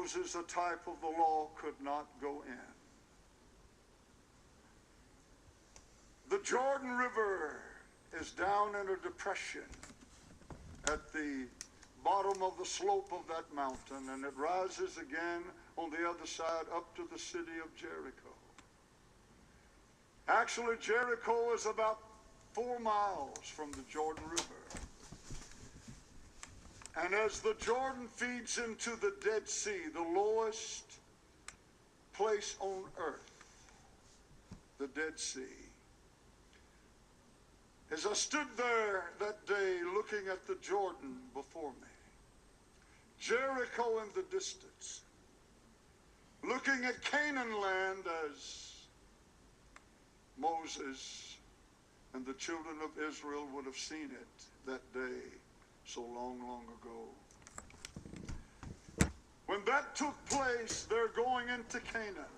Moses, a type of the law, could not go in. The Jordan River is down in a depression at the bottom of the slope of that mountain, and it rises again on the other side up to the city of Jericho. Actually, Jericho is about 4 miles from the Jordan River. And as the Jordan feeds into the Dead Sea, the lowest place on earth, the Dead Sea, as I stood there that day looking at the Jordan before me, Jericho in the distance, looking at Canaan land as Moses and the children of Israel would have seen it that day so long, long ago. When that took place, they're going into Canaan.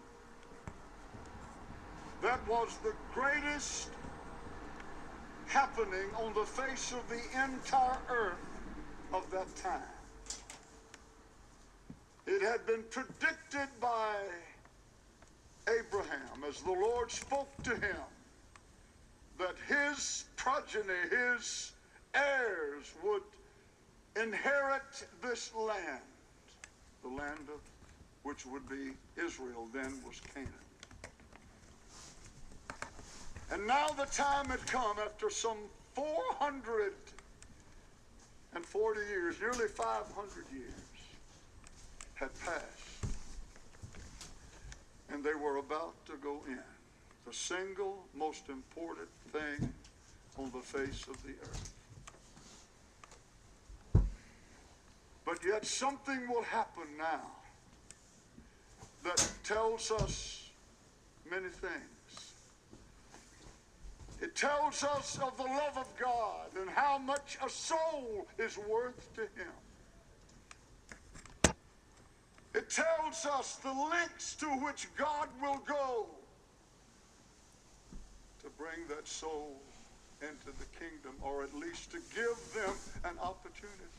That was the greatest happening on the face of the entire earth of that time. It had been predicted by Abraham as the Lord spoke to him that his progeny, his heirs would inherit this land, the land of which would be Israel, then was Canaan. And now the time had come, after some 440 years, nearly 500 years had passed, and they were about to go in. The single most important thing on the face of the earth. But yet something will happen now that tells us many things. It tells us of the love of God and how much a soul is worth to him. It tells us the lengths to which God will go to bring that soul into the kingdom, or at least to give them an opportunity.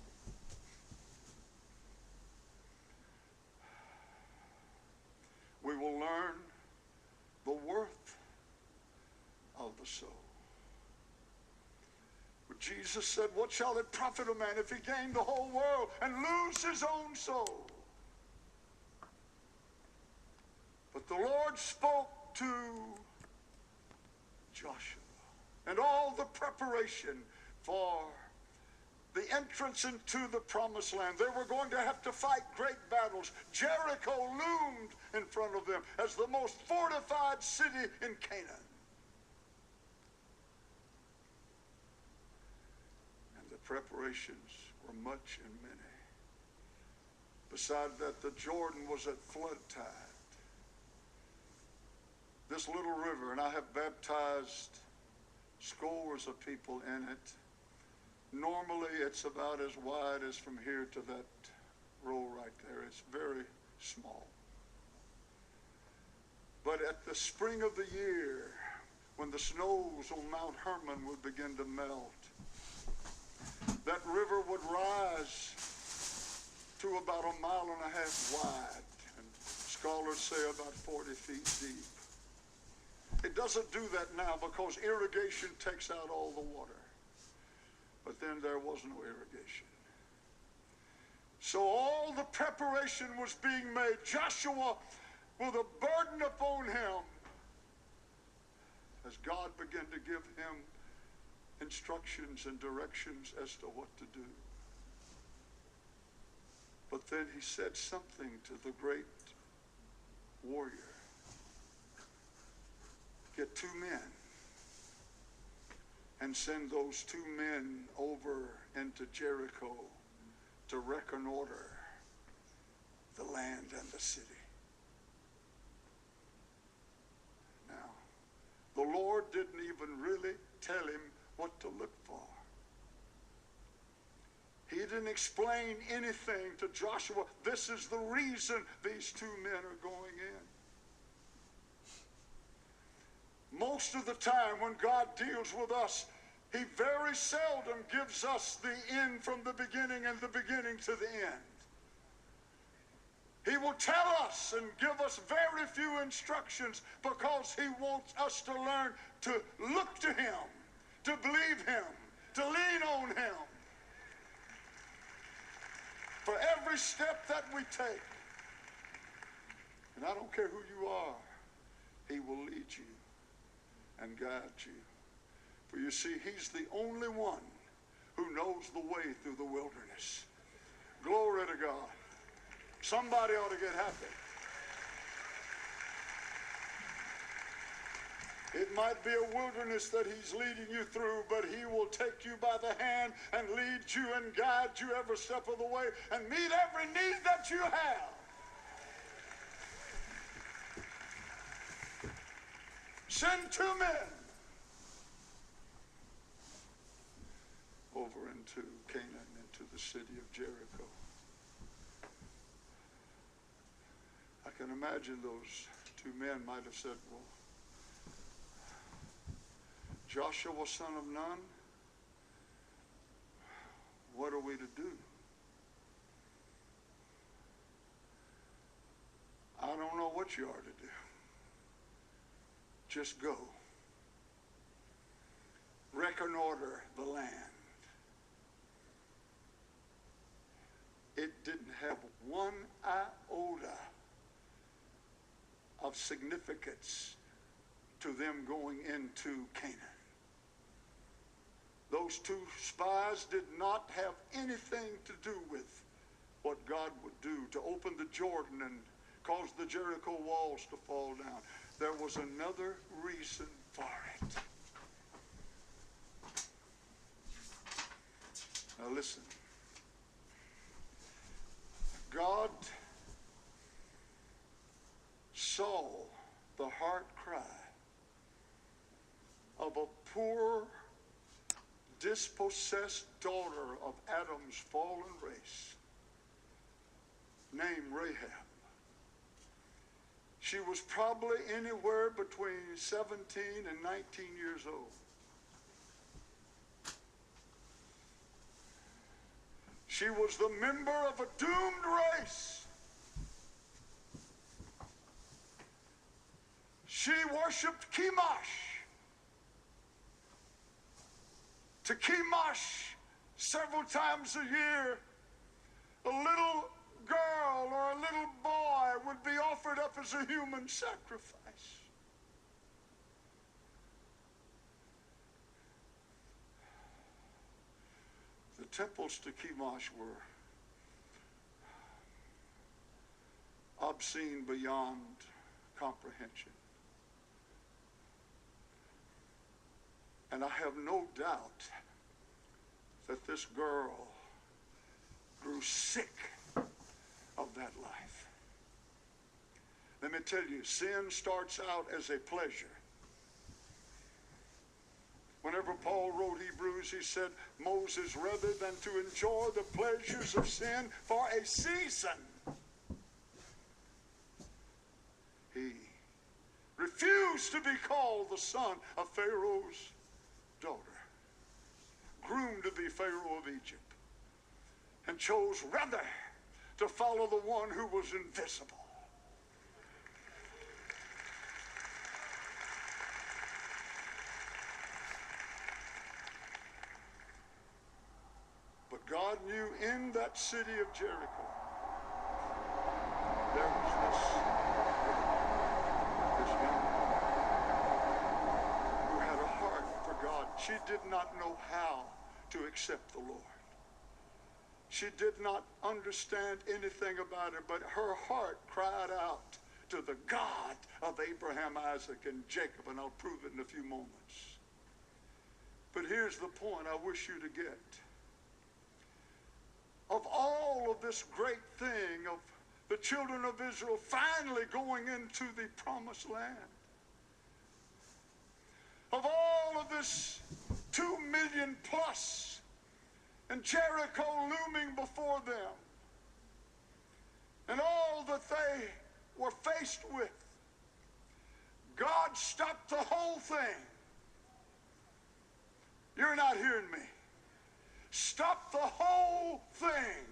We will learn the worth of the soul. But Jesus said, what shall it profit a man if he gain the whole world and lose his own soul? But the Lord spoke to Joshua and all the preparation for the entrance into the promised land. They were going to have to fight great battles. Jericho loomed in front of them as the most fortified city in Canaan. And the preparations were much and many. Beside that, the Jordan was at flood tide. This little river, and I have baptized scores of people in it. Normally, it's about as wide as from here to that row right there. It's very small. But at the spring of the year, when the snows on Mount Hermon would begin to melt, that river would rise to about 1.5 miles wide, and scholars say about 40 feet deep. It doesn't do that now because irrigation takes out all the water. But then there was no irrigation. So all the preparation was being made. Joshua, with a burden upon him, as God began to give him instructions and directions as to what to do. But then he said something to the great warrior. Get 2 men and send those 2 men over into Jericho to reconnoiter the land and the city. Now, the Lord didn't even really tell him what to look for. He didn't explain anything to Joshua. This is the reason these 2 men are going in. Most of the time when God deals with us, he very seldom gives us the end from the beginning and the beginning to the end. He will tell us and give us very few instructions because he wants us to learn to look to him, to believe him, to lean on him. For every step that we take, and I don't care who you are, he will lead you and guide you. For you see, he's the only one who knows the way through the wilderness. Glory to God. Somebody ought to get happy. It might be a wilderness that he's leading you through, but he will take you by the hand and lead you and guide you every step of the way and meet every need that you have. Send 2 men over into Canaan, into the city of Jericho. I can imagine those 2 men might have said, well, Joshua, son of Nun, what are we to do? I don't know what you are to do. Just go. Reconnoiter the land. It didn't have one iota of significance to them going into Canaan. Those 2 spies did not have anything to do with what God would do to open the Jordan and cause the Jericho walls to fall down. There was another reason for it. Now listen. God saw the heart cry of a poor, dispossessed daughter of Adam's fallen race named Rahab. She was probably anywhere between 17 and 19 years old. She was the member of a doomed race. She worshiped Chemosh. To Chemosh, several times a year, a little girl or a little boy would be offered up as a human sacrifice. The temples to Chemosh were obscene beyond comprehension. And I have no doubt that this girl grew sick of that life. Let me tell you, sin starts out as a pleasure. Whenever Paul wrote Hebrews, he said, Moses, rather than to enjoy the pleasures of sin for a season, he refused to be called the son of Pharaoh's daughter, groomed to be Pharaoh of Egypt, and chose rather to follow the one who was invisible. But God knew in that city of Jericho there was this young woman who had a heart for God. She did not know how to accept the Lord. She did not understand anything about it, but her heart cried out to the God of Abraham, Isaac, and Jacob, and I'll prove it in a few moments. But here's the point I wish you to get. Of all of this great thing of the children of Israel finally going into the promised land, of all of this 2 million plus and Jericho looming before them, and all that they were faced with, God stopped the whole thing. You're not hearing me. Stop the whole thing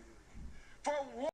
for